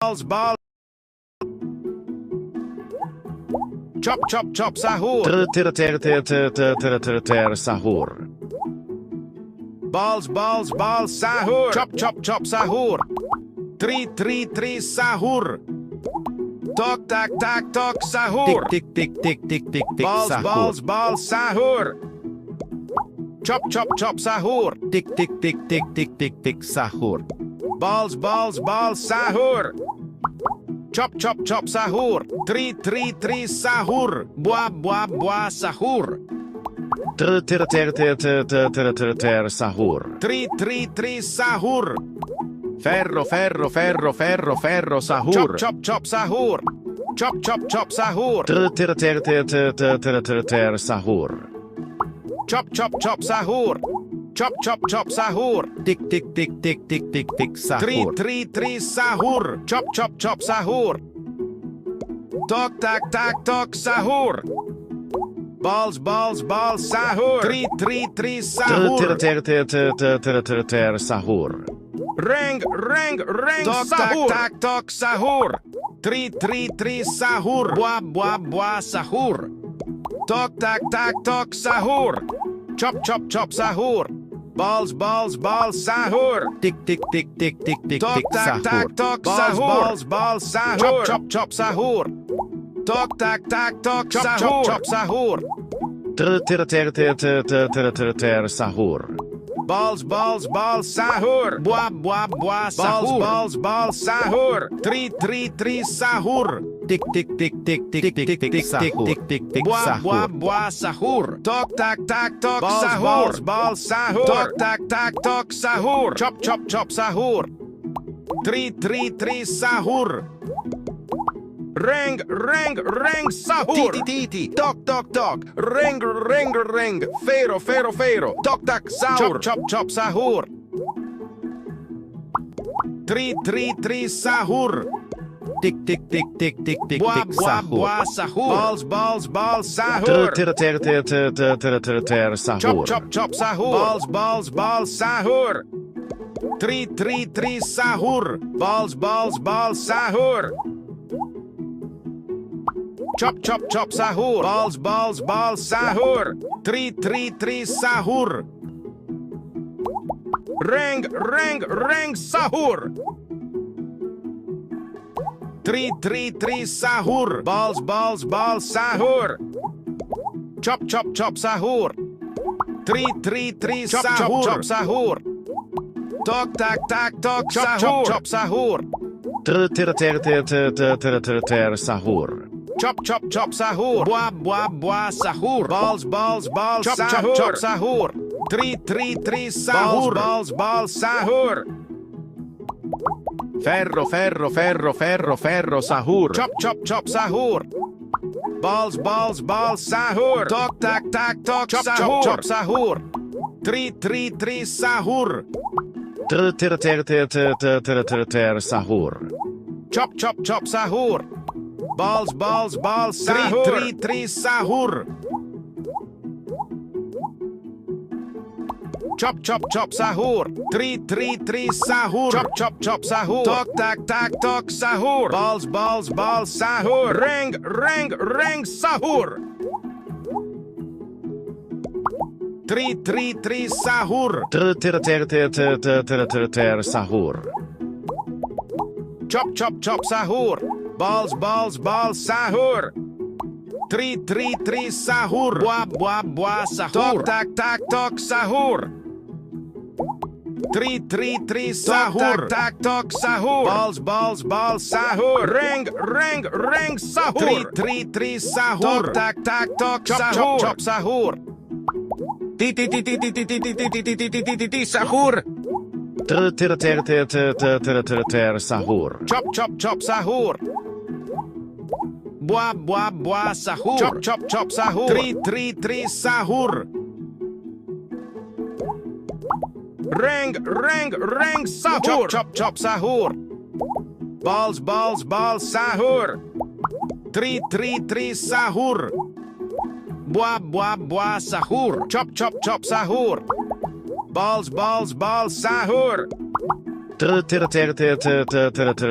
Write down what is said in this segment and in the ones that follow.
balls. Chop, chop, chop, sahur. Sahur. Balls, sahur. Chop, chop, chop, sahur. Tri, sahur. Tok, tak, tok, sahur. Tik, Balls, sahur. Chop, chop, chop, sahur. Tik, sahur. Balls, sahur. Chop, chop, chop, sahur. Tri, sahur. Buah, sahur. Sahur. Tri, sahur. Ferro, sahur. Chop, chop, sahur. Chop, chop, sahur. Sahur. Chop, chop, sahur. Chop, chop, sahur. Tik, sahur. Tri, sahur. Chop, chop, sahur. Tok, tak, tok, sahur. Balls, sahur. Tri, sahur. Sahur. Reng, tok, sahur. Tak, tok, sahur. Tri, sahur. Buah, sahur. Tok, tak, tok, sahur. Chop, chop, sahur. Balls, sahur. Tik, Tok, tak, tok, sahur. Balls, sahur. Chop, sahur. Tok, tak, tok, sahur. Chop, sahur. Sahur. Balls, sahur. Buah, sahur. Balls, sahur. Tri, sahur. Tik, sahur. Buah, sahur. Tok, tak, tok, sahur. Balls, sahur. Tok, tak, tok, sahur. Chop, sahur. Tri, sahur. Reng, sahur. Titi. Tok. Reng. Fero. Tok, tak, sahur. Chop, sahur. Tri, sahur. Tik, Buah, sahur. Balls, sahur. Sahur. Chop, sahur. Balls, sahur. Tri, sahur. Balls, sahur. Chop, sahur. Balls, sahur. Tri, sahur. Reng, sahur. Tri, sahur. Balls, sahur. Chop, sahur. Tri, sahur. Chop, sahur. Tok, tak, tok, sahur. Chop, sahur. Sahur. Chop, sahur. Buah, sahur. Balls, sahur. Chop, sahur. Tri, sahur. Balls, sahur. Ferro, sahur. Chop, sahur. Balls, sahur. Tok, tak, tok, sahur. Chop, sahur. Tri, sahur. Sahur. Chop, sahur. Balls, sahur. Tri, sahur. Chop, sahur. Tri, sahur. Chop, sahur. Tok, tak, tok, sahur. Balls, sahur. Reng, sahur. Tri, sahur. Sahur. Chop, sahur. Balls, sahur. Tri, sahur. Buah, sahur. Tok, tak, tok, sahur. Tri, sahur. Tak, tok, sahur. Balls, sahur. Reng, sahur. Tri, sahur. Tok, tak, tok, sahur. Chop, sahur. Titi, sahur. Sahur. Chop, sahur. Buah, sahur. Chop, sahur. Tri, sahur. Reng, sahur. Chop, sahur. Balls, sahur. Tri, sahur. Buah, sahur. Chop, sahur. Balls, sahur.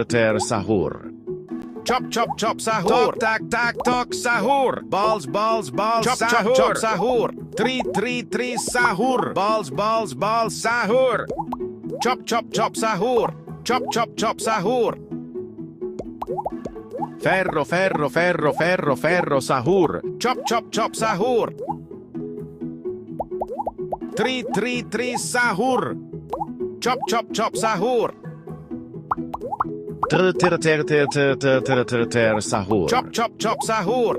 Ter sahur. Chop chop chop sahur. Tok tak tok sahur. Balls chop sahur. Chop sahur. Tri sahur. Balls sahur. Chop chop sahur. Chop chop sahur. Ferro sahur. Chop chop sahur. Tri sahur. Chop chop sahur. Ter sahur. Chop chop sahur.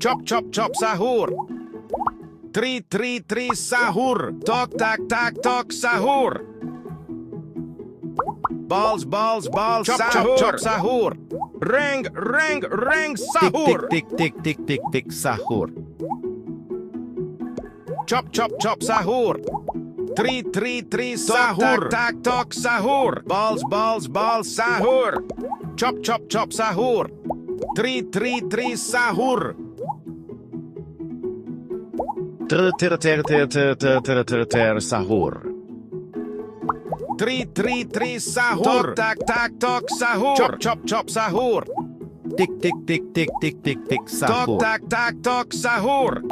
Chop chop sahur. Tri sahur. Tok tak tok sahur. Balls chop sahur. Reng sahur. Tik sahur. Chop sahur. Tri sahur. Tak tok sahur. Balls sahur. Chop sahur. Tri sahur. Ter sahur. Tri sahur. Tak tok sahur. Chop sahur. Tik sahur. Tak tok sahur.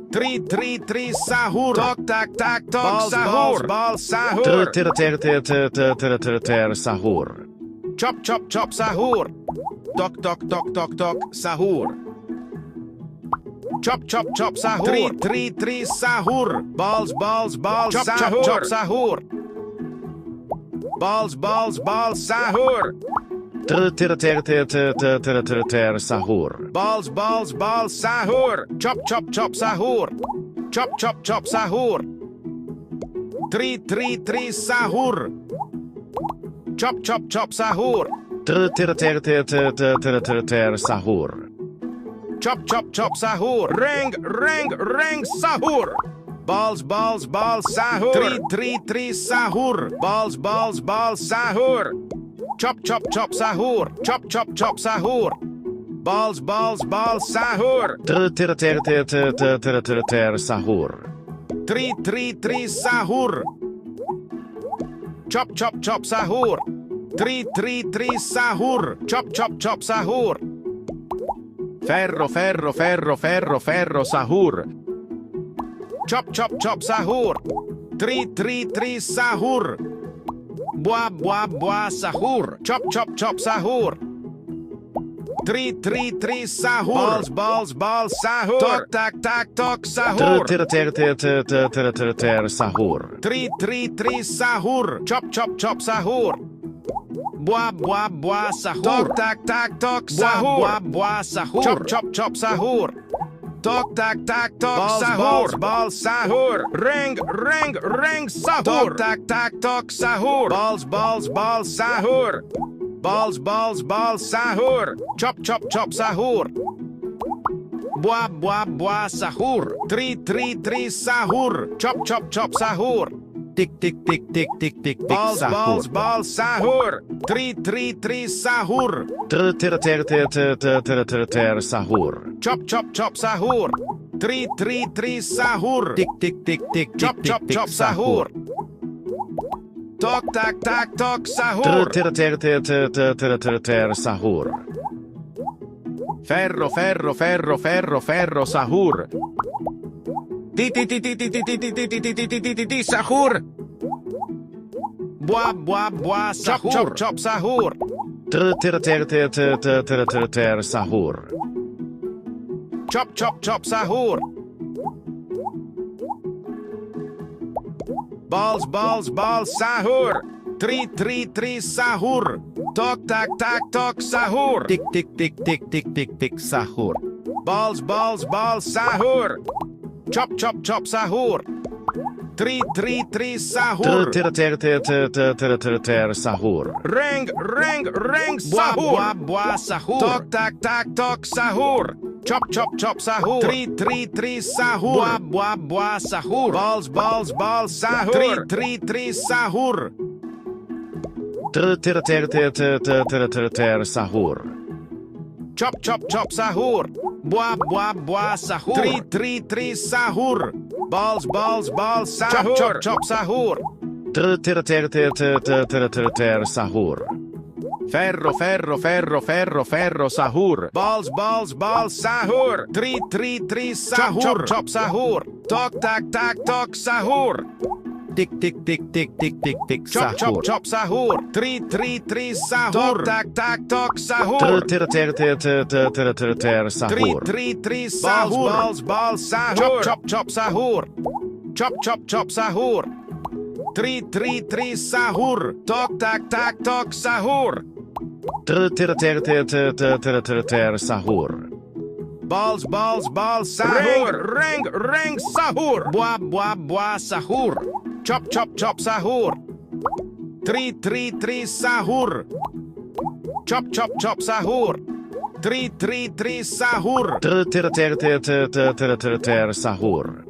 Tri sahur. Tok tak tok sahur. Balls sahur. Ter sahur. Chop sahur. Tok sahur. Chop sahur. Tri sahur. Balls sahur. Chop sahur. Balls sahur. Ter sahur. Balls sahur. Chop sahur. Chop sahur. Tri sahur. Chop sahur. Ter sahur. Chop sahur. Reng sahur. Balls sahur. Tri sahur. Balls sahur. Chop sahur. Chop sahur. Balls sahur. Ter sahur. Tri sahur. Chop sahur. Tri sahur. Chop sahur. Ferro sahur. Chop sahur. Tri sahur. Buah sahur. Chop sahur. Tri sahur. Balls sahur. Tok tak tok sahur. Ter sahur. Tri sahur. Chop sahur. Buah sahur. Tok tak tok sahur. Buah sahur. Chop sahur. Tok tak tok sahur. Balls sahur. Reng sahur. Tok tak tok sahur. Balls sahur. Balls sahur. Chop sahur. Buah sahur. Tri sahur. Chop sahur. Tik Balls sahur. Tri sahur. Ter sahur. Chop sahur. Tri sahur. Tik Chop sahur. Tok tak tok sahur. Ter sahur. Ferro sahur. Ti sahur. Buah sahur. Chop sahur. Ter sahur. Chop sahur. Balls sahur. Tri sahur. Tok tak tok sahur. Tik sahur. Balls sahur. Chop sahur. Tri sahur. Ter sahur. Reng sahur. Buah sahur. Tok tak tok sahur. Chop sahur. Tri sahur. Buah sahur. Balls sahur. Tri sahur. Ter sahur. Chop sahur. Buah sahur. Tri sahur. Balls sahur. Chop sahur. Sahur. Ferro, ferro, ferro, ferro, ferro, sahur. Balls, balls, balls, sahur. Tri, tri, tri, sahur. Chop, chop, chop, sahur. Tok, tak, tak, tok, sahur. Tick, tick, tick, tick, tick, tick, tick, Chop, chop, Sahur. chop, sahur. Tri, tri, tri, sahur. Tok, tak, tak, tok, sahur. Tri, Sahur. tri, tri, sahur. Balls, balls, sahur. Chop, chop, chop, sahur. Chop, chop, chop, sahur. Tri, tri, tri, sahur. Tok, tak, tak, tok, sahur. Sahur. Balls, balls, balls, sahur. Ring, ring, ring, sahur. Bua, bua, bua, sahur. Chop, chop, chop, sahur. Tri, tri, tri, sahur. Chop, chop, chop, sahur. Tri, tri, tri, sahur. Sahur.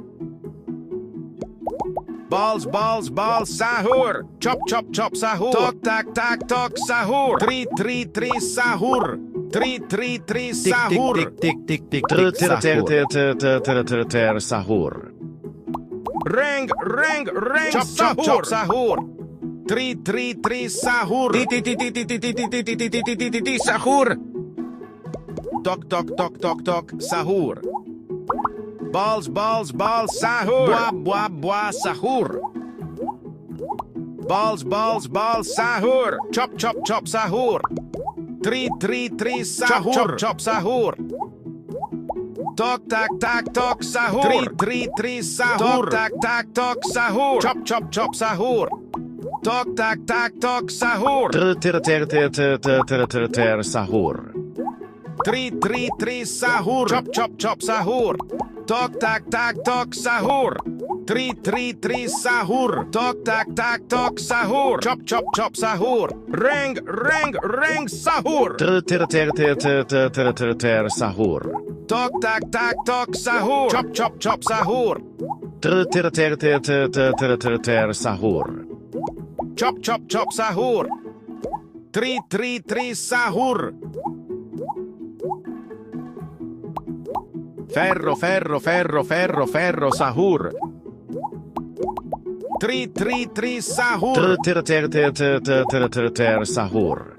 Balls, balls, balls, sahur. Chop, chop, chop, sahur. Tok, tak, tak, tok, sahur. Tri, tri, tri, sahur. Tri, tri, tri, sahur. Tick, tick, tick, tick, tick, Sahur. Ring, ring, ring, chop, chop, chop, sahur. Tri, tri, tri, sahur. Sahur. Tok, tok, tok, tok, tok, sahur. Balls, balls, balls, sahur. Bua, bua, bua, sahur. Balls, balls, balls, sahur. Chop, chop, chop, sahur. Tri, tri, tri, sahur. Chop, chop, chop, sahur. Tok, tak, tak, tok, sahur. Tri, tri, tri, sahur. Tok, tak, tak, tok, sahur. Chop, chop, chop, sahur. Tok, tak, tak, tok, sahur. Sahur. Tri, tri, tri, sahur. Chop, chop, chop, sahur. Tok, tak, tak, tok, sahur. Tri, tri, tri, sahur. Tok, tak, tak, tok, sahur. Chop, chop, chop, sahur. Ring, ring, ring, sahur. Sahur. Tok, tak, tak, tok, sahur. Chop, chop, chop, sahur. Sahur. Chop, chop, chop, sahur. Tri, tri, tri, sahur. Ferro, ferro, ferro, ferro, ferro, sahur. Tri, tri, tri, sahur. Sahur.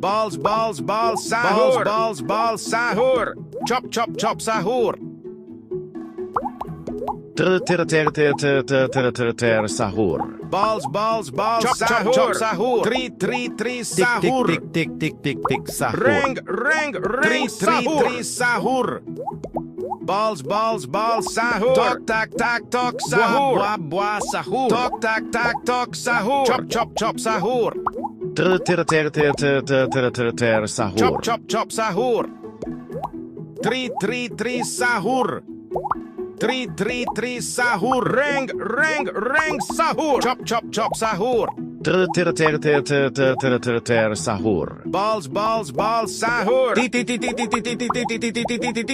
Balls, balls, balls, sahur. Balls, balls, balls, sahur. Chop, chop, chop, sahur. Sahur. Balls, balls, balls, chop, sahur. Chop, sahur. Tri, tri, tri, sahur. Tick, tick, tick, tick, tick, Sahur. Ring, ring, ring, tri, tri, sahur. Balls, balls, balls, sahur. Tok, tak, tak, tok, sahur. Bua, bua, sahur. Tok, tak, tak, tok, sahur. Chop, chop, chop, sahur. Sahur. Chop, chop, chop, sahur. Tri, tri, tri, sahur. Tri, tri, tri, sahur. Ring, ring, ring, sahur. Chop, chop, chop, sahur. Sahur. Balls, balls, balls, sahur.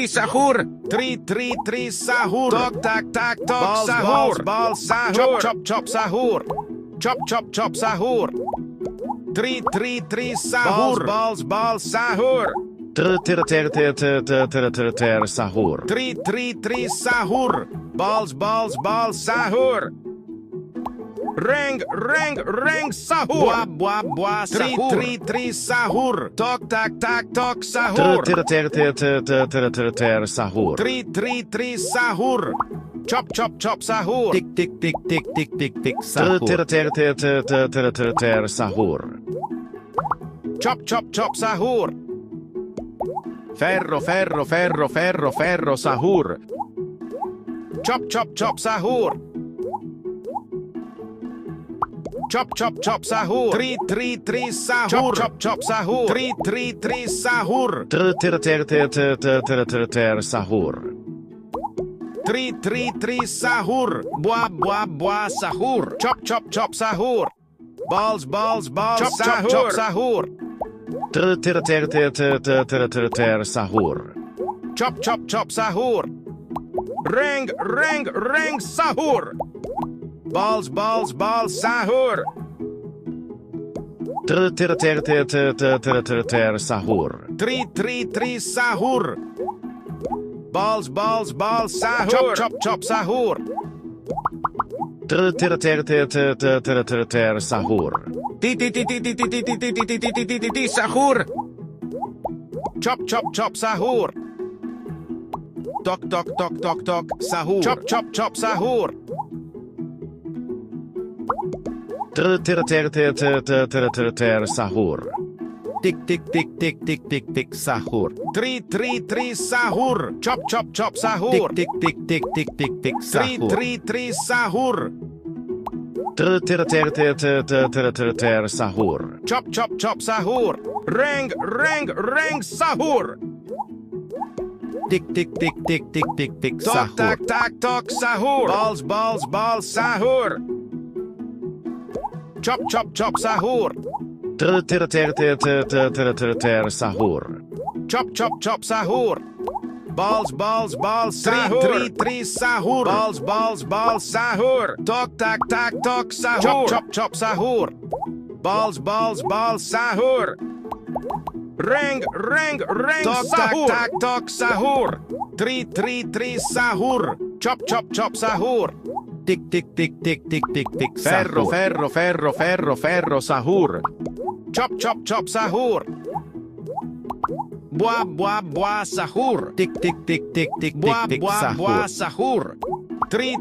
Sahur. Tri, tri, tri, sahur. Tok, tak, tak, tok, sahur. Balls, sahur. Chop, chop, chop, sahur. Chop, chop, chop, sahur. Tri, tri, tri, sahur. Balls, balls, sahur. Sahur. Tri, tri, tri, sahur. Balls, balls, balls, sahur. Ring, ring, ring, sahur. Bua, bua, bua, sahur. Tri, tri, tri, sahur. Tok, tak, tak, tok, sahur. Sahur. Tri, tri, tri, sahur. Chop, chop, chop, sahur. Tick, tick, tick, tick, tick, tick, tick, Sahur. Sahur. Chop, chop, chop, sahur. Ferro, ferro, ferro, ferro, ferro, sahur. Chop, chop, chop, sahur. Chop, chop, chop, sahur. Tri, tri, tri, sahur. Chop, chop, chop, sahur. Tri, tri, tri, sahur. Sahur. Tri, tri, tri, sahur. Bua, bua, bua, sahur. Chop, chop, chop, sahur. Balls, balls, balls, chop, sahur. Chop, sahur. Sahur. Chop, chop, chop, sahur. Ring, ring, ring, sahur. Balls, balls, balls, sahur. Sahur. Tri, tri, tri, sahur. Balls, balls, balls, sahur. Chop, chop, chop, sahur. Trr sahur. Sahur. Chop chop chop sahur. Tok tok tok tok tok sahur. Chop chop chop sahur. Trr sahur. Tik tik tik tik tik tik tik sahur. Tri sahur. Chop chop chop sahur. Tik tik tik tik tik tik tik sahur. Tri sahur. Trr sahur. Chop chop chop sahur. Reng sahur. Tik tik tik tik tik tik tik Tok sahur. tak tak tok sahur. Balls sahur. Chop chop chop sahur. Trr sahur. Chop chop chop sahur. Balls sahur. Tri sahur. Balls sahur. Tok tak tak tok sahur. Chop chop chop sahur. Balls sahur. Reng Tok sahur. tak Tak tok sahur. Tri sahur. Chop chop chop sahur. Tik tik tik tik tik tik tik Ferro, sahur. ferro sahur. Chop chop chop sahur. Buah sahur. Tik tik tik tik tik tik tik Buah sahur. sahur. Tri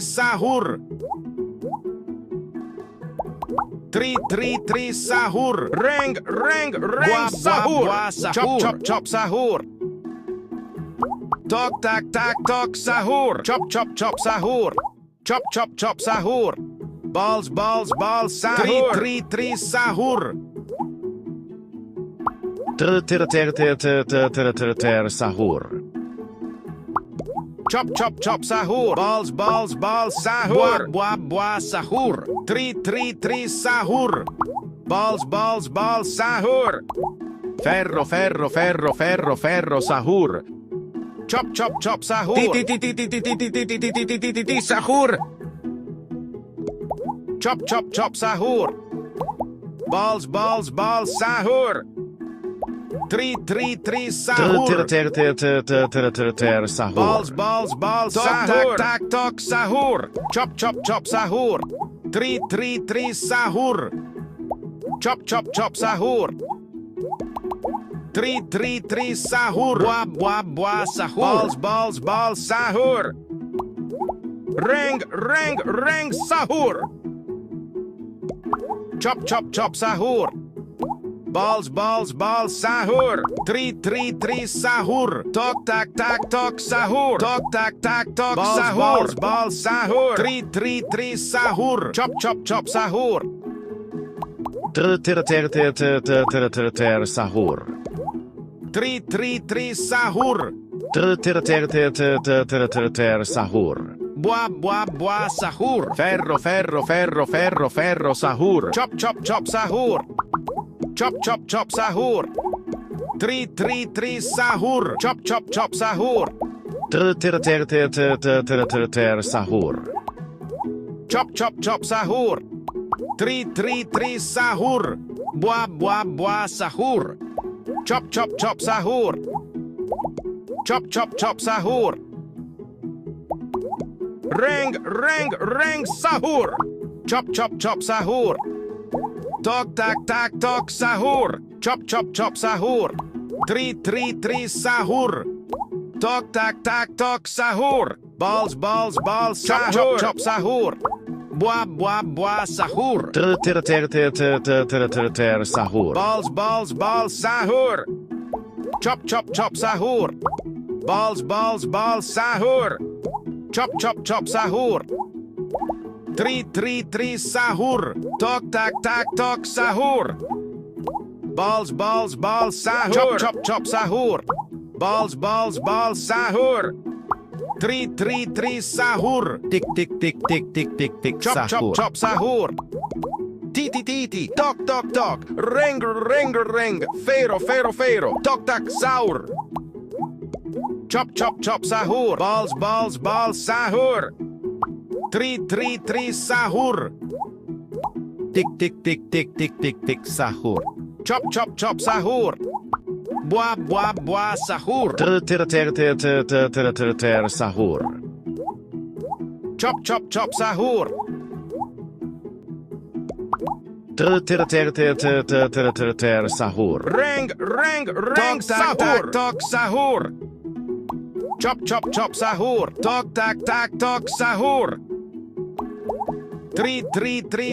sahur. Tri sahur. Reng sahur. Chop chop sahur. Tok tak tak tok sahur. Chop chop sahur. Chop chop sahur. Balls sahur. Tri sahur. Trr sahur. Chop chop sahur. Balls sahur. Buah sahur. Tri sahur. Balls sahur. Ferro sahur. Chop chop sahur. Sahur. Chop chop sahur. Balls sahur. Tri sahur. Sahur. Balls sahur. Tak tok sahur. Chop chop sahur. Tri sahur. Chop chop sahur. Tri sahur. Buah sahur. Balls sahur. Reng sahur. Chop chop sahur. Balls sahur. Tri sahur. Tok tak tok sahur. Tok tak tok sahur. Balls sahur. Tri sahur. Chop chop sahur. Trr sahur. Tri sahur. Trr sahur. Buah sahur. Ferro sahur. Chop chop sahur. Chop chop sahur. Tri sahur. Chop chop sahur. Trr sahur. Chop chop sahur. Tri sahur. Buah sahur. Chop chop sahur. Chop chop sahur. Reng sahur. Chop chop sahur. Tok tak tok sahur. Chop chop sahur. Tri sahur. Tok tak tok sahur. Balls sahur. Chop sahur. Buah sahur. Trr sahur. Balls sahur. Chop chop sahur. Balls sahur. Chop chop sahur. Tri sahur. Tok tak tok sahur. Balls sahur. Chop chop sahur. Balls sahur. Tri sahur. Tik tik tik tik tik tik tik Chop sahur. chop sahur. Titi. Tok tok. Reng. Fero. Tok tak sahur. Chop chop sahur. Balls sahur. Tri sahur. Tik tik tik tik tik tik tik sahur. Chop chop sahur. Buah sahur. Trr sahur. Chop chop chop sahur. Ter sahur. Ring sahur. Tok sahur. Chop chop chop sahur. Tok sahur. Tri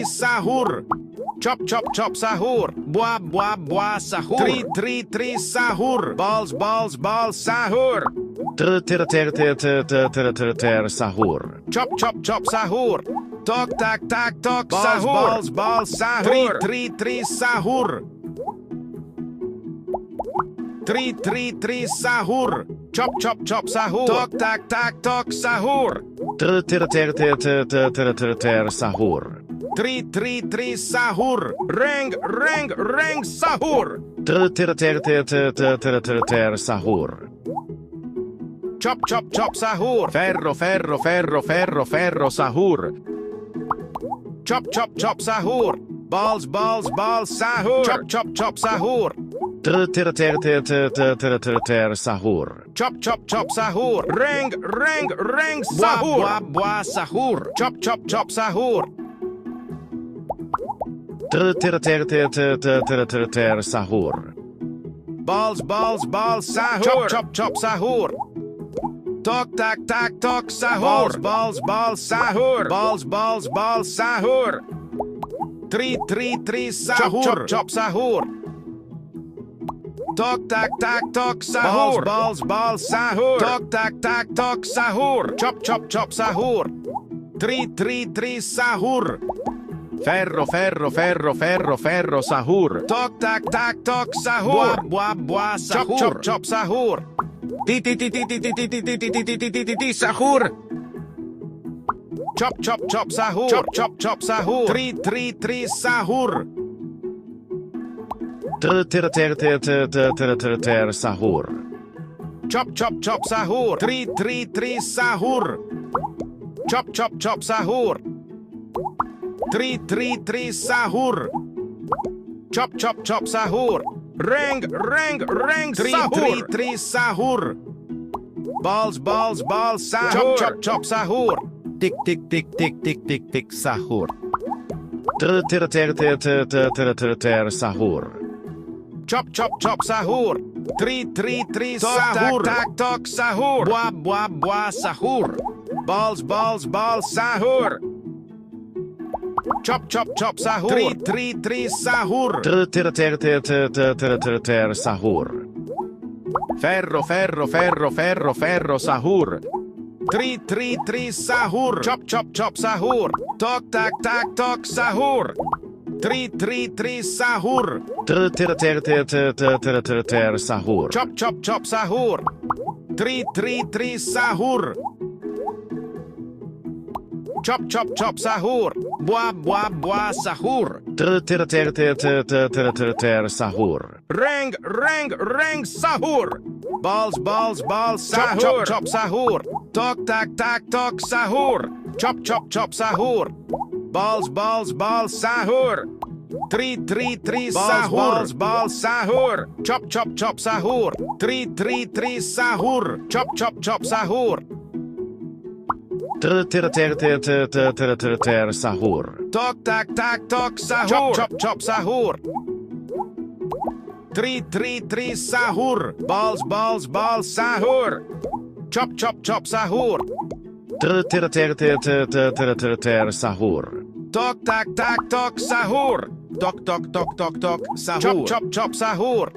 sahur. Chop chop chop sahur. Bua sahur. Tri sahur. Balls sahur. Ter sahur. Chop chop chop sahur. Tok sahur. Balls sahur. Tri sahur. Tri sahur. Chop chop chop sahur. Tok sahur. Ter sahur. Tri sahur. Ring sahur. Ter sahur. Chop chop chop sahur. Ferro sahur. Chop chop chop sahur. Balls sahur. Chop chop chop sahur. Ter sahur. Chop chop chop sahur. Ring sahur. Bua sahur. Chop chop chop sahur. Ter sahur. Balls sahur. Chop chop sahur. Tok sahur. Balls sahur. Balls sahur. Tri sahur. Chop sahur. Tok sahur. Balls sahur. Tok sahur. Chop chop sahur. Tri sahur. Ferro sahur. Tok sahur. Bua sahur. Chop sahur. Sahur. Chop chop sahur. Chop sahur. Tri sahur. Ter sahur. Chop chop sahur. Tri sahur. Chop chop sahur. Tri sahur. Chop chop sahur. Ring sahur. Tri sahur. Balls sahur. Chop sahur. Tik sahur. Ter sahur. Chop chop sahur. Tri sahur. Tok sahur. Bua sahur. Balls sahur. Chop chop sahur. Tri sahur. Ter sahur. Ferro sahur. Tri sahur. Chop chop sahur. Tok sahur. Tri sahur. Ter sahur. Chop chop sahur. Tri sahur. Chop chop sahur. Bua sahur. Ter sahur. Ring sahur. Balls sahur. Chop sahur. Tok sahur. Chop chop sahur. Balls sahur. Tri sahur. Balls sahur. Chop chop sahur. Tri sahur. Chop chop sahur. Ter sahur. Tok sahur. Chop sahur. Tri sahur. Balls sahur. Chop chop sahur. Ter sahur. Tok sahur. Tok sahur. Chop sahur.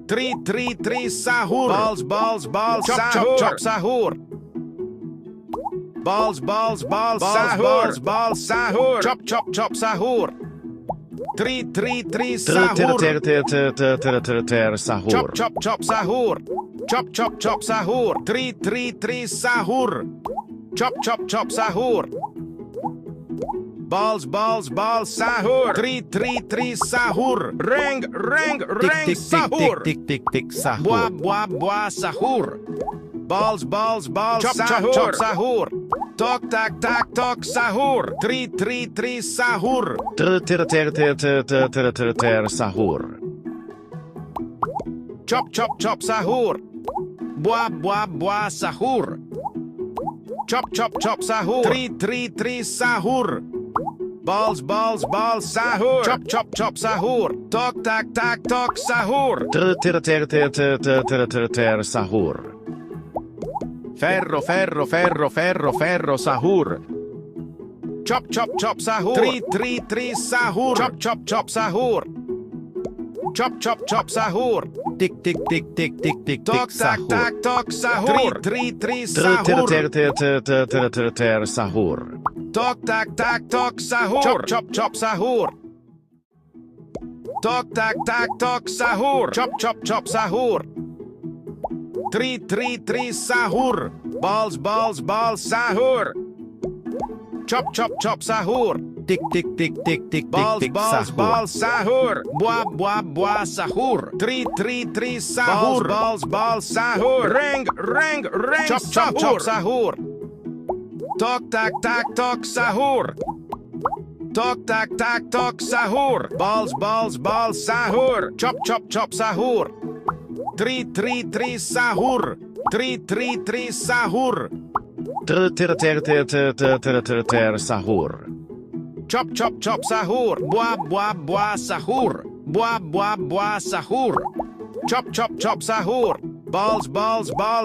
Tri sahur. Balls sahur. Chop sahur. Balls sahur. Sahur. Chop sahur. Tri sahur. Ter sahur. Chop sahur. Chop sahur. Tri sahur. Chop sahur. Balls sahur. Tri sahur. Ring sahur. Tik sahur. Bua sahur. Balls sahur. Sahur. Tok sahur. Tri sahur. Ter sahur. Chop sahur. Bua sahur. Chop chop chop sahur. Tri sahur. Balls sahur. Chop chop chop sahur. Tok tak sahur. Ter sahur. Ferro sahur. Chop chop chop sahur. Tri sahur. Chop chop chop sahur. Chop chop chop sahur. Tik Tok sahur. tak sahur. Tri sahur. Ter sahur. Tok tak sahur. Chop chop chop sahur. Tok tak sahur. Chop chop chop sahur. Tri sahur. Balls sahur. Chop chop chop sahur. Tik Balls sahur. sahur. Buah sahur. Tri sahur. Balls sahur. Reng Chop chop sahur. Tok tak sahur. Tok tak sahur. Balls sahur. Chop chop sahur. Tri sahur. Tri sahur. Ter sahur. Chop chop sahur. Buah sahur. Buah sahur. Chop chop sahur. Balls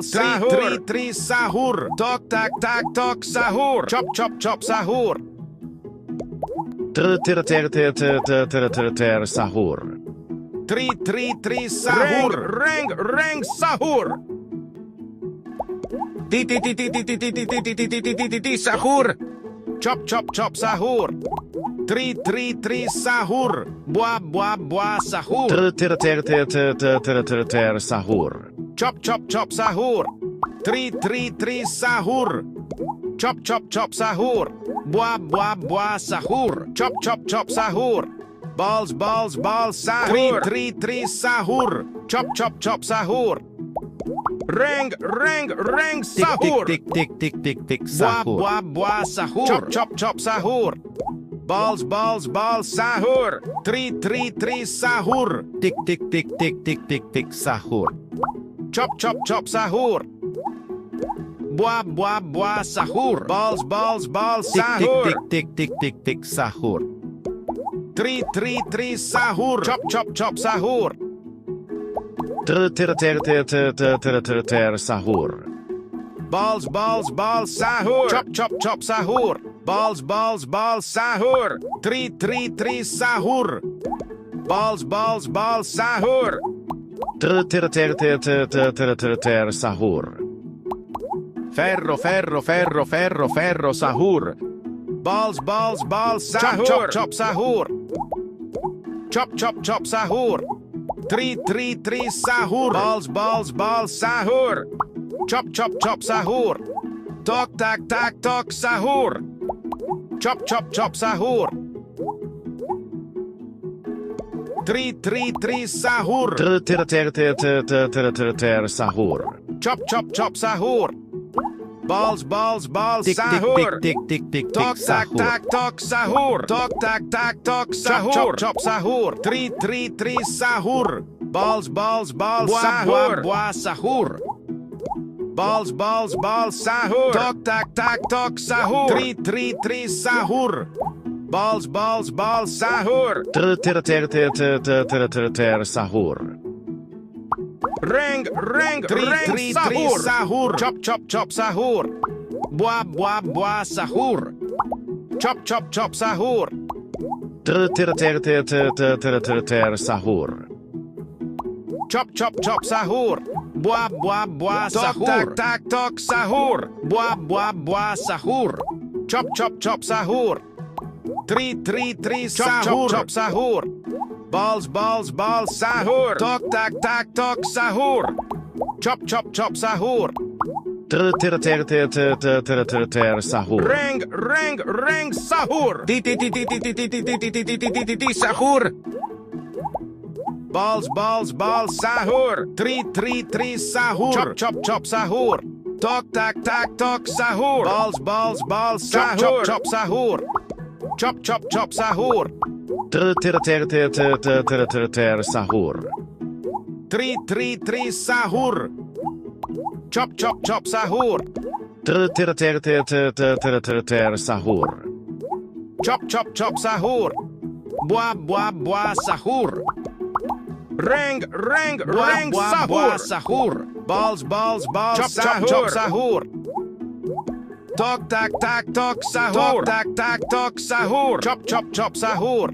sahur. Tri sahur. Tok tak sahur. Chop chop sahur. Ter sahur. Tri sahur. Reng sahur. Sahur. Chop chop sahur. Tri sahur. Buah sahur. Ter sahur. Chop chop sahur. Tri sahur. Chop chop sahur. Buah sahur. Chop chop sahur. Balls sahur. Tri sahur. Chop chop sahur. Reng sahur. Tik sahur. Buah sahur. Chop chop sahur. Balls sahur. Tri sahur. Tik sahur. Chop chop sahur. Buah sahur. Balls sahur. Tik sahur. Tri sahur. Chop chop sahur. Ter sahur. Balls sahur. Chop chop sahur. Balls sahur. Tri sahur. Balls sahur. Ter sahur. Ferro sahur. Balls sahur. Chop sahur. Chop chop sahur. Tri sahur. Balls sahur. Chop chop sahur. Tok tak sahur. Chop chop sahur. Tri sahur. Ter sahur. Chop chop sahur. Balls sahur. Tok tak sahur. Tok tak sahur. Chop sahur. Tri sahur. Balls sahur. Buah sahur. Balls sahur. Tok tak sahur. Tri sahur. Balls sahur. Ter sahur. Reng sahur. Chop chop sahur. Buah sahur. Chop chop sahur. Ter sahur. Chop chop sahur. Buah sahur. Tok sahur. Buah sahur. Chop chop sahur. Tri sahur. Chop sahur. Balls sahur. Tok tak sahur. Chop chop sahur. Ter sahur. Reng sahur. Sahur. Balls sahur. Tri sahur. Chop sahur. Tok tak sahur. Balls sahur. Chop sahur. Chop sahur. Ter sahur. Tri sahur. Chop sahur. Ter sahur. Chop chop chop sahur. Buah sahur. Ring sahur. Sahur. Balls chop sahur. chop sahur. Tok tak sahur. Tok tak sahur. Chop chop sahur.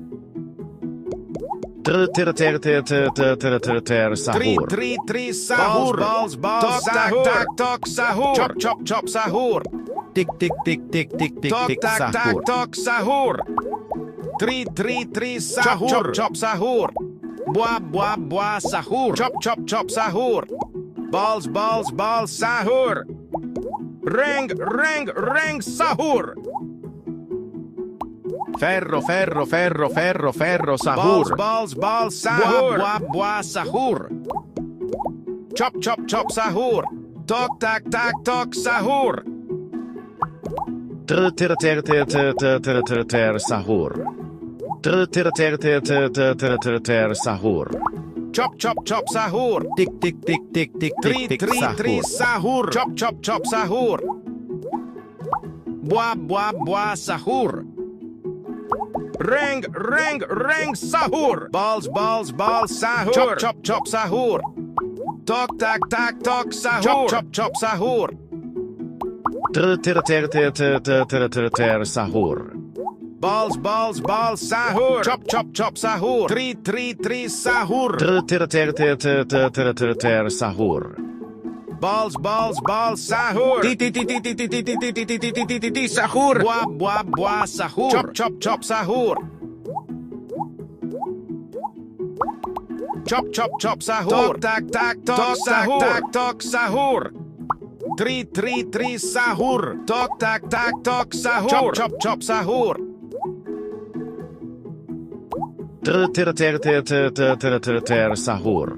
Ter sahur. Tri sahur. Balls tok sahur. Chop sahur. Tik sahur. Tok sahur. Tri sahur. Chop sahur. Buah sahur. Chop sahur. Balls sahur. Ring sahur. Ferro sahur. Balls sahur. Buah sahur. Chop sahur. Tok sahur. Ter sahur. Ter sahur. Chop sahur. Tik Tri sahur. sahur. Chop sahur. Buah sahur. Ring sahur. Balls sahur. Chop sahur. Tok sahur. Chop sahur. Ter sahur. Balls sahur. Chop sahur. Tri sahur. Ter sahur. Balls sahur. Ti sahur. Buah sahur. Chop sahur. Chop sahur. Tok sahur. Tri sahur. Tok sahur. Chop sahur. Ter sahur.